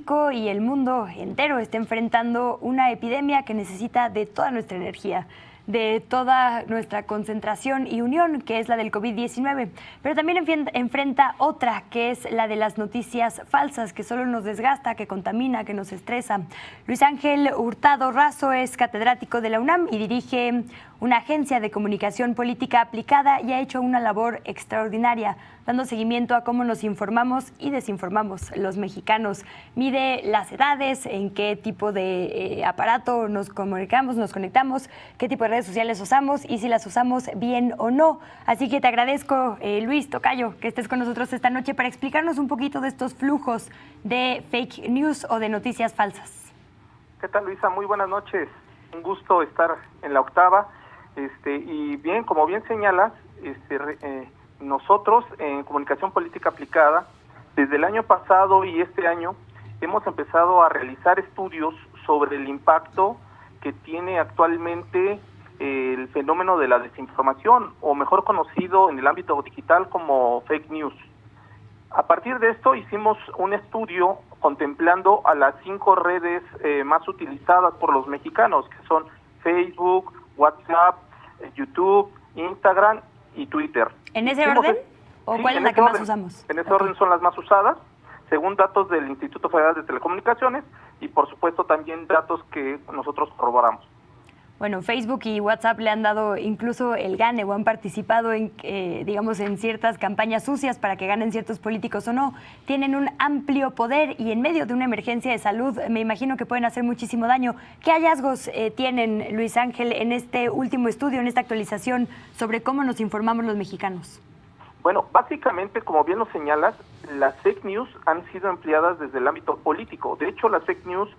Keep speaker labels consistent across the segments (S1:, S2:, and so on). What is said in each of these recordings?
S1: México y el mundo entero está enfrentando una epidemia que necesita de toda nuestra energía, de toda nuestra concentración y unión, que es la del COVID-19, pero también enfrenta otra, que es la de las noticias falsas, que solo nos desgasta, que contamina, que nos estresa. Luis Ángel Hurtado Razo es catedrático de la UNAM y dirige una agencia de comunicación política aplicada y ha hecho una labor extraordinaria, dando seguimiento a cómo nos informamos y desinformamos los mexicanos. Mide las edades, en qué tipo de aparato nos comunicamos, nos conectamos, qué tipo de redes sociales usamos y si las usamos bien o no. Así que te agradezco, Luis Tocayo, que estés con nosotros esta noche para explicarnos un poquito de estos flujos de fake news o de noticias falsas.
S2: ¿Qué tal, Luisa? Muy buenas noches. Un gusto estar en la octava. Y bien, como bien señalas, nosotros en Comunicación Política Aplicada, desde el año pasado y este año, hemos empezado a realizar estudios sobre el impacto que tiene actualmente el fenómeno de la desinformación, o mejor conocido en el ámbito digital como fake news. A partir de esto hicimos un estudio contemplando a las 5 redes más utilizadas por los mexicanos, que son Facebook, WhatsApp, YouTube, Instagram y Twitter.
S1: ¿En ese orden? ¿O cuál es la que más usamos?
S2: En ese orden son las más usadas, según datos del Instituto Federal de Telecomunicaciones y por supuesto también datos que nosotros corroboramos.
S1: Bueno, Facebook y WhatsApp le han dado incluso el gane o han participado en, digamos, en ciertas campañas sucias para que ganen ciertos políticos o no. Tienen un amplio poder y en medio de una emergencia de salud me imagino que pueden hacer muchísimo daño. ¿Qué hallazgos tienen, Luis Ángel, en este último estudio, en esta actualización sobre cómo nos informamos los mexicanos?
S2: Bueno, básicamente, como bien lo señalas, las fake news han sido empleadas desde el ámbito político. De hecho, las fake news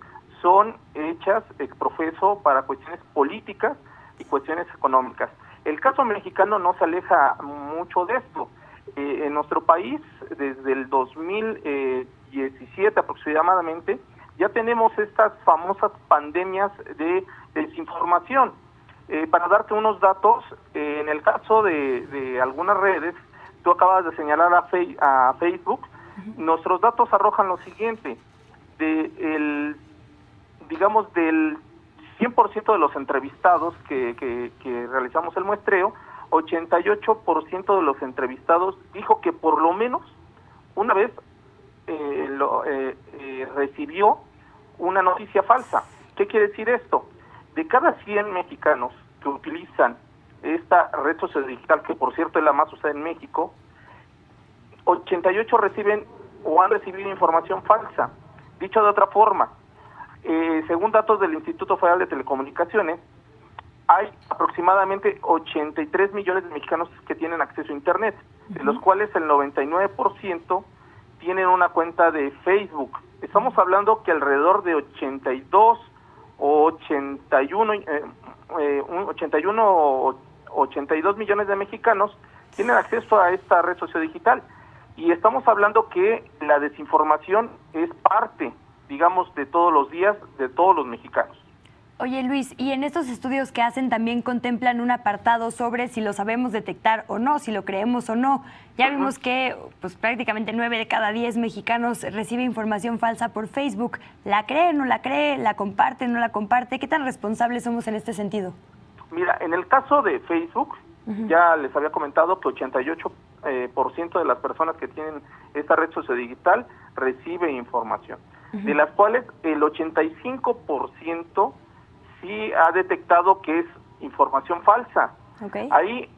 S2: son hechas ex profeso para cuestiones políticas y cuestiones económicas. El caso mexicano no se aleja mucho de esto. En nuestro país, desde el 2017 aproximadamente, ya tenemos estas famosas pandemias de desinformación. Para darte unos datos, en el caso de algunas redes, tú acabas de señalar a Facebook, nuestros datos arrojan lo siguiente: del 100% de los entrevistados que realizamos el muestreo, 88% de los entrevistados dijo que por lo menos una vez recibió una noticia falsa. ¿Qué quiere decir esto? De cada 100 mexicanos que utilizan esta red social digital, que por cierto es la más usada en México, 88 reciben o han recibido información falsa. Dicho de otra forma, según datos del Instituto Federal de Telecomunicaciones, hay aproximadamente 83 millones de mexicanos que tienen acceso a Internet, de los cuales el 99% tienen una cuenta de Facebook. Estamos hablando que alrededor de 82 o 82 millones de mexicanos tienen acceso a esta red sociodigital. Y estamos hablando que la desinformación es parte, digamos, de todos los días de todos los mexicanos.
S1: Oye, Luis, y en estos estudios que hacen también contemplan un apartado sobre si lo sabemos detectar o no, si lo creemos o no. Ya vimos que pues prácticamente 9 de cada 10 mexicanos recibe información falsa por Facebook. ¿La cree, no la cree? ¿La comparte, no la comparte? ¿Qué tan responsables somos en este sentido?
S2: Mira, en el caso de Facebook, ya les había comentado que 88% de las personas que tienen esta red sociodigital recibe información, de las cuales el 85% sí ha detectado que es información falsa. Ahí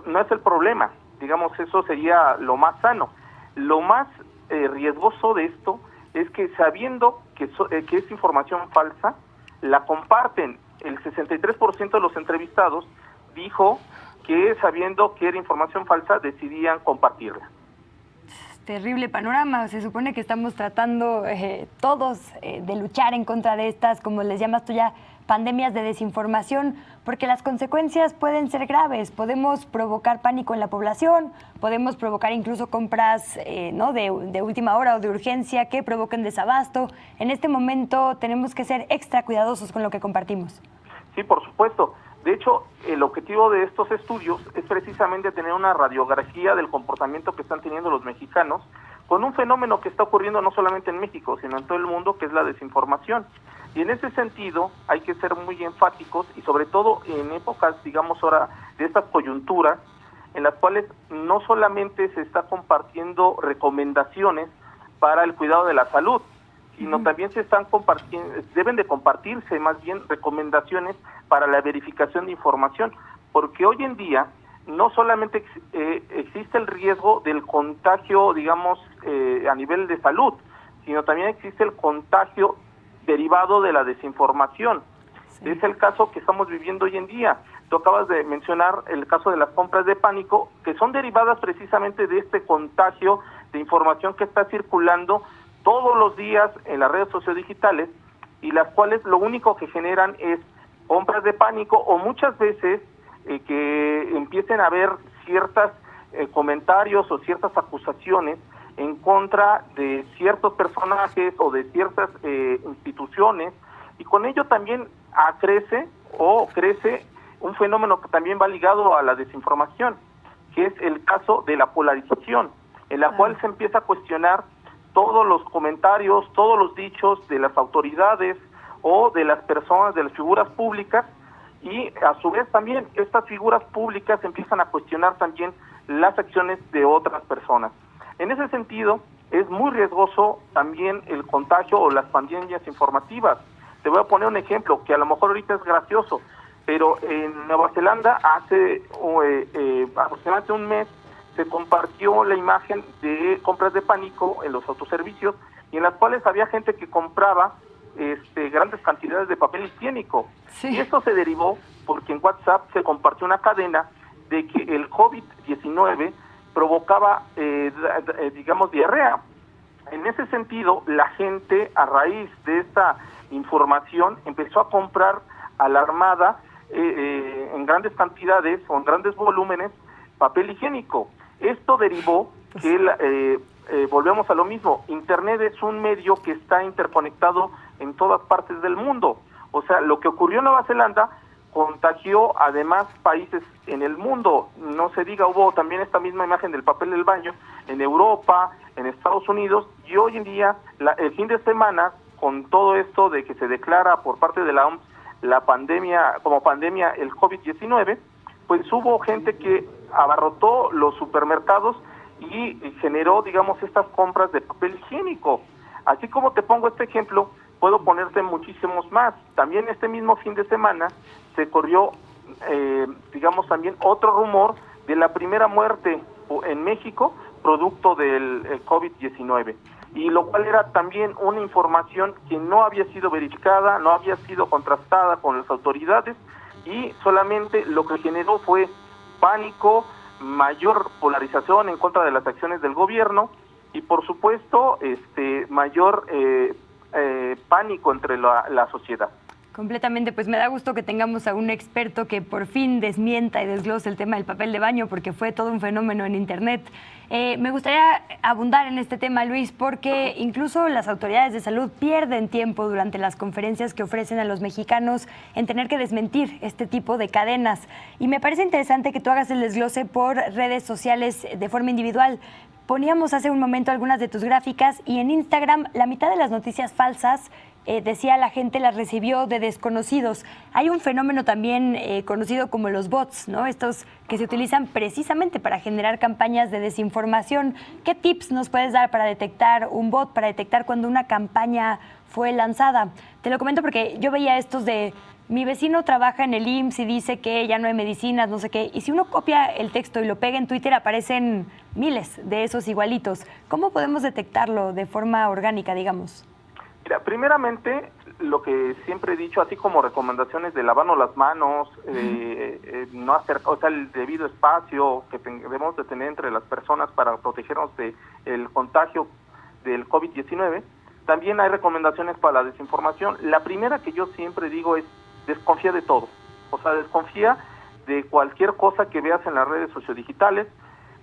S2: no es el problema, digamos, eso sería lo más sano. Lo más riesgoso de esto es que sabiendo que es información falsa, la comparten. El 63% de los entrevistados dijo que sabiendo que era información falsa decidían compartirla.
S1: Terrible panorama. Se supone que estamos tratando todos de luchar en contra de estas, como les llamas tú ya, pandemias de desinformación, porque las consecuencias pueden ser graves. Podemos provocar pánico en la población, podemos provocar incluso compras ¿no? de última hora o de urgencia que provoquen desabasto. En este momento tenemos que ser extra cuidadosos con lo que compartimos.
S2: Sí, por supuesto. De hecho, el objetivo de estos estudios es precisamente tener una radiografía del comportamiento que están teniendo los mexicanos con un fenómeno que está ocurriendo no solamente en México, sino en todo el mundo, que es la desinformación. Y en ese sentido hay que ser muy enfáticos, y sobre todo en épocas, digamos ahora, de estas coyunturas, en las cuales no solamente se está compartiendo recomendaciones para el cuidado de la salud, sino también se están compartiendo, deben de compartirse más bien recomendaciones para la verificación de información, porque hoy en día no solamente existe el riesgo del contagio, digamos, a nivel de salud, sino también existe el contagio derivado de la desinformación. Sí. Es el caso que estamos viviendo hoy en día. Tú acabas de mencionar el caso de las compras de pánico, que son derivadas precisamente de este contagio de información que está circulando todos los días en las redes sociodigitales, y las cuales lo único que generan es compras de pánico, o muchas veces que empiecen a haber ciertos comentarios o ciertas acusaciones en contra de ciertos personajes o de ciertas instituciones, y con ello también crece un fenómeno que también va ligado a la desinformación, que es el caso de la polarización, en la cual se empieza a cuestionar todos los comentarios, todos los dichos de las autoridades o de las personas, de las figuras públicas, y a su vez también estas figuras públicas empiezan a cuestionar también las acciones de otras personas. En ese sentido, es muy riesgoso también el contagio o las pandemias informativas. Te voy a poner un ejemplo que a lo mejor ahorita es gracioso, pero en Nueva Zelanda hace aproximadamente un mes se compartió la imagen de compras de pánico en los autoservicios, y en las cuales había gente que compraba grandes cantidades de papel higiénico. Sí. Y esto se derivó porque en WhatsApp se compartió una cadena de que el COVID-19 provocaba, digamos, diarrea. En ese sentido, la gente, a raíz de esta información, empezó a comprar alarmada en grandes cantidades o en grandes volúmenes papel higiénico. Esto derivó que volvemos a lo mismo. Internet es un medio que está interconectado en todas partes del mundo. O sea, lo que ocurrió en Nueva Zelanda contagió además países en el mundo. No se diga, hubo también esta misma imagen del papel del baño en Europa, en Estados Unidos, y hoy en día, el fin de semana, con todo esto de que se declara por parte de la OMS la pandemia, como pandemia el COVID-19, pues hubo gente que abarrotó los supermercados y generó, digamos, estas compras de papel higiénico. Así como te pongo este ejemplo, puedo ponerte muchísimos más. También este mismo fin de semana se corrió, digamos, también otro rumor de la primera muerte en México producto del COVID-19, y lo cual era también una información que no había sido verificada, no había sido contrastada con las autoridades, y solamente lo que generó fue pánico, mayor polarización en contra de las acciones del gobierno, y por supuesto mayor pánico entre la sociedad.
S1: Completamente, pues me da gusto que tengamos a un experto que por fin desmienta y desglose el tema del papel de baño, porque fue todo un fenómeno en Internet. Me gustaría abundar en este tema, Luis, porque incluso las autoridades de salud pierden tiempo durante las conferencias que ofrecen a los mexicanos en tener que desmentir este tipo de cadenas. Y me parece interesante que tú hagas el desglose por redes sociales de forma individual. Poníamos hace un momento algunas de tus gráficas, y en Instagram la mitad de las noticias falsas, decía la gente, las recibió de desconocidos. Hay un fenómeno también conocido como los bots, ¿no? Estos que se utilizan precisamente para generar campañas de desinformación. ¿Qué tips nos puedes dar para detectar un bot, para detectar cuando una campaña fue lanzada? Te lo comento porque yo veía estos de: mi vecino trabaja en el IMSS y dice que ya no hay medicinas, no sé qué. Y si uno copia el texto y lo pega en Twitter, aparecen miles de esos igualitos. ¿Cómo podemos detectarlo de forma orgánica, digamos?
S2: Mira, primeramente, lo que siempre he dicho, así como recomendaciones de lavarnos las manos, no hacer, o sea, el debido espacio que debemos de tener entre las personas para protegernos del contagio del COVID-19, también hay recomendaciones para la desinformación. La primera que yo siempre digo es: desconfía de todo. O sea, desconfía de cualquier cosa que veas en las redes sociodigitales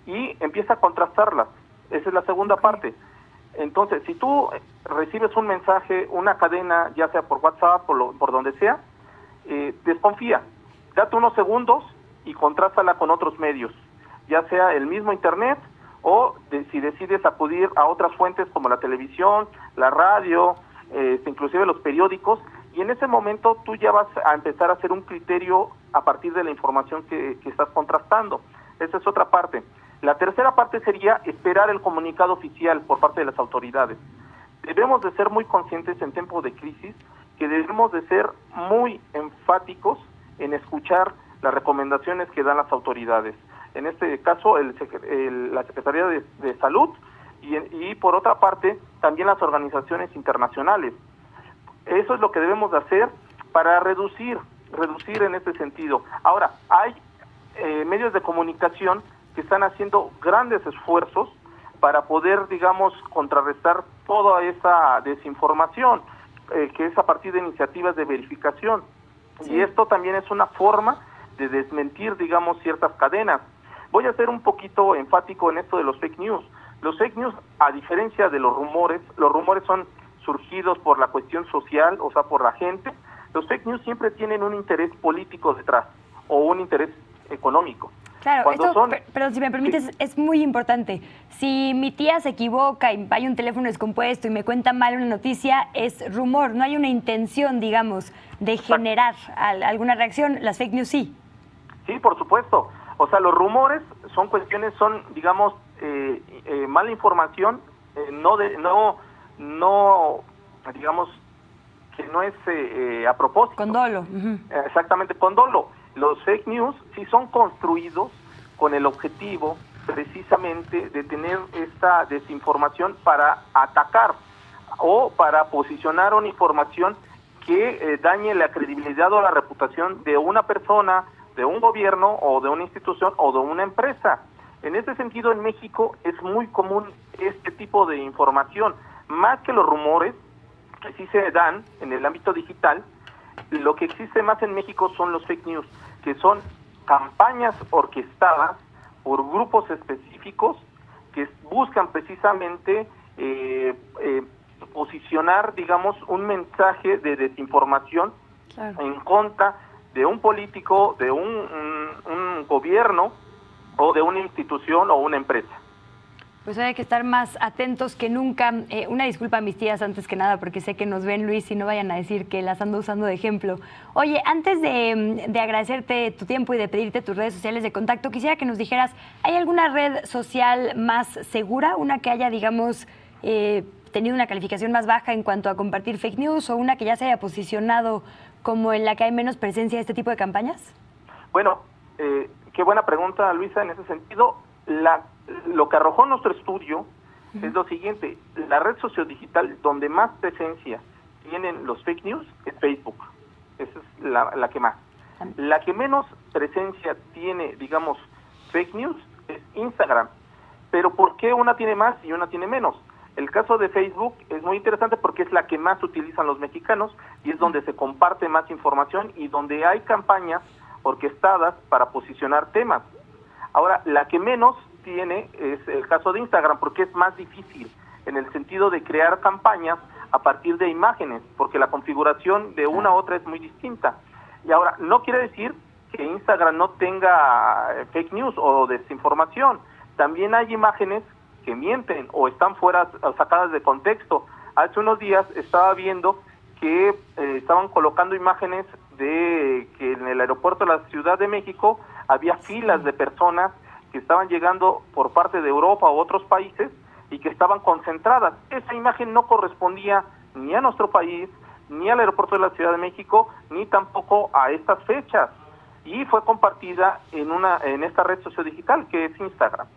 S2: y empieza a contrastarlas. Esa es la segunda parte. Entonces, si tú recibes un mensaje, una cadena, ya sea por WhatsApp, por donde sea, desconfía. Date unos segundos y contrástala con otros medios, ya sea el mismo Internet o si decides acudir a otras fuentes como la televisión, la radio, inclusive los periódicos, y en ese momento tú ya vas a empezar a hacer un criterio a partir de la información que estás contrastando. Esa es otra parte. La tercera parte sería esperar el comunicado oficial por parte de las autoridades. Debemos de ser muy conscientes en tiempos de crisis, que debemos de ser muy enfáticos en escuchar las recomendaciones que dan las autoridades. En este caso, la Secretaría de Salud y por otra parte, también las organizaciones internacionales. Eso es lo que debemos de hacer para reducir en este sentido. Ahora, hay medios de comunicación que están haciendo grandes esfuerzos para poder, digamos, contrarrestar toda esa desinformación, que es a partir de iniciativas de verificación. Sí. Y esto también es una forma de desmentir, digamos, ciertas cadenas. Voy a ser un poquito enfático en esto de los fake news. Los fake news, a diferencia de los rumores son surgidos por la cuestión social, o sea, por la gente. Los fake news siempre tienen un interés político detrás o un interés económico.
S1: Claro, pero si me permites, sí, es muy importante. Si mi tía se equivoca y hay un teléfono descompuesto y me cuenta mal una noticia, es rumor, no hay una intención, digamos, de generar alguna reacción. Las fake news sí. Sí, por supuesto. O sea, los rumores son digamos, mala información, digamos, que no es a propósito. Con dolo. Uh-huh. Exactamente, con dolo. Los fake news sí son construidos con el objetivo precisamente de tener esta desinformación para atacar o para posicionar una información que dañe la credibilidad o la reputación de una persona, de un gobierno o de una institución o de una empresa. En ese sentido, en México es muy común este tipo de información, más que los rumores que sí se dan en el ámbito digital. Lo que existe más en México son los fake news, que son campañas orquestadas por grupos específicos que buscan precisamente posicionar, digamos, un mensaje de desinformación, claro, en contra de un político, de un gobierno o de una institución o una empresa. Pues hay que estar más atentos que nunca. Una disculpa a mis tías antes que nada, porque sé que nos ven, Luis, y no vayan a decir que las ando usando de ejemplo. Oye, antes de agradecerte tu tiempo y de pedirte tus redes sociales de contacto, quisiera que nos dijeras, ¿hay alguna red social más segura? Una que haya, digamos, tenido una calificación más baja en cuanto a compartir fake news, o una que ya se haya posicionado como en la que hay menos presencia de este tipo de campañas? Bueno, qué buena pregunta, Luisa, en ese sentido. Lo que arrojó nuestro estudio es lo siguiente: la red sociodigital donde más presencia tienen los fake news es Facebook. Esa es la que más. La que menos presencia tiene, digamos, fake news es Instagram. Pero ¿por qué una tiene más y una tiene menos? El caso de Facebook es muy interesante porque es la que más utilizan los mexicanos y es donde se comparte más información y donde hay campañas orquestadas para posicionar temas. Ahora, la que menos tiene es el caso de Instagram, porque es más difícil en el sentido de crear campañas a partir de imágenes, porque la configuración de una a otra es muy distinta. Y ahora, no quiere decir que Instagram no tenga fake news o desinformación. También hay imágenes que mienten o están fuera, sacadas de contexto. Hace unos días estaba viendo que estaban colocando imágenes de que en el aeropuerto de la Ciudad de México había filas de personas que estaban llegando por parte de Europa u otros países y que estaban concentradas. Esa imagen no correspondía ni a nuestro país, ni al aeropuerto de la Ciudad de México, ni tampoco a estas fechas. Y fue compartida en esta red sociodigital que es Instagram.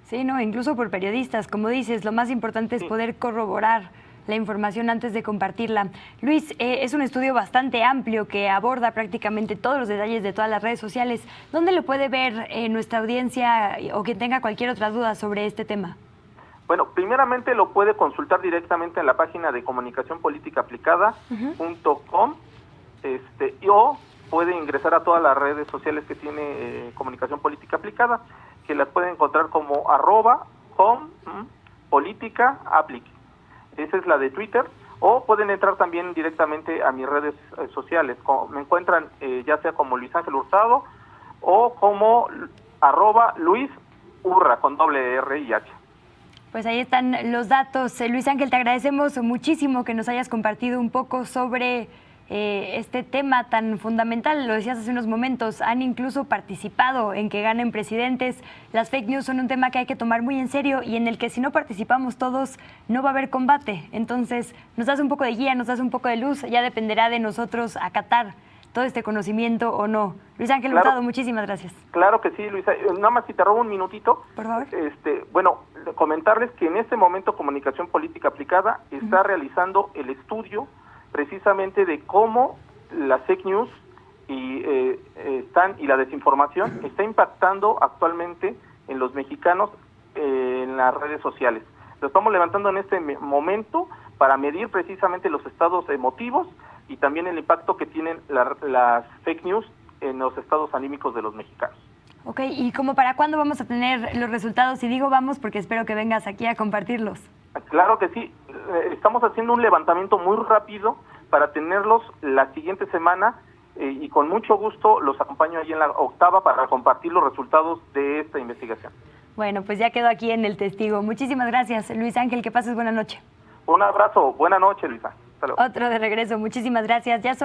S1: Sí, no, incluso por periodistas, como dices, lo más importante es poder corroborar la información antes de compartirla. Luis, es un estudio bastante amplio que aborda prácticamente todos los detalles de todas las redes sociales. ¿Dónde lo puede ver nuestra audiencia o quien tenga cualquier otra duda sobre este tema? Bueno, primeramente lo puede consultar directamente en la página de comunicacionpoliticaaplicada.com, o puede ingresar a todas las redes sociales que tiene Comunicación Política Aplicada, que las puede encontrar como @políticaaplic. Esa es la de Twitter, o pueden entrar también directamente a mis redes sociales. Me encuentran ya sea como Luis Ángel Hurtado o como @Luis
S2: Urra, con doble R y H.
S1: Pues ahí están los datos. Luis Ángel, te agradecemos muchísimo que nos hayas compartido un poco sobre este tema tan fundamental. Lo decías hace unos momentos, han incluso participado en que ganen presidentes. Las fake news son un tema que hay que tomar muy en serio y en el que si no participamos todos no va a haber combate. Entonces nos das un poco de guía, nos das un poco de luz, ya dependerá de nosotros acatar todo este conocimiento o no. Luis Ángel Hurtado, muchísimas gracias.
S2: Claro que sí, Luisa. Nada más si te robo un minutito.
S1: Por favor.
S2: Bueno, comentarles que en este momento Comunicación Política Aplicada está realizando el estudio precisamente de cómo las fake news y la desinformación está impactando actualmente en los mexicanos en las redes sociales. Lo estamos levantando en este momento para medir precisamente los estados emotivos y también el impacto que tienen las fake news en los estados anímicos de los mexicanos.
S1: Ok, ¿y como para cuándo vamos a tener los resultados? Y digo vamos porque espero que vengas aquí a compartirlos.
S2: Claro que sí, estamos haciendo un levantamiento muy rápido para tenerlos la siguiente semana y con mucho gusto los acompaño ahí en la octava para compartir los resultados de esta investigación.
S1: Bueno, pues ya quedó aquí en el testigo. Muchísimas gracias, Luis Ángel, que pases buena noche.
S2: Un abrazo, buena noche, Luisa.
S1: Otro de regreso, muchísimas gracias. Ya son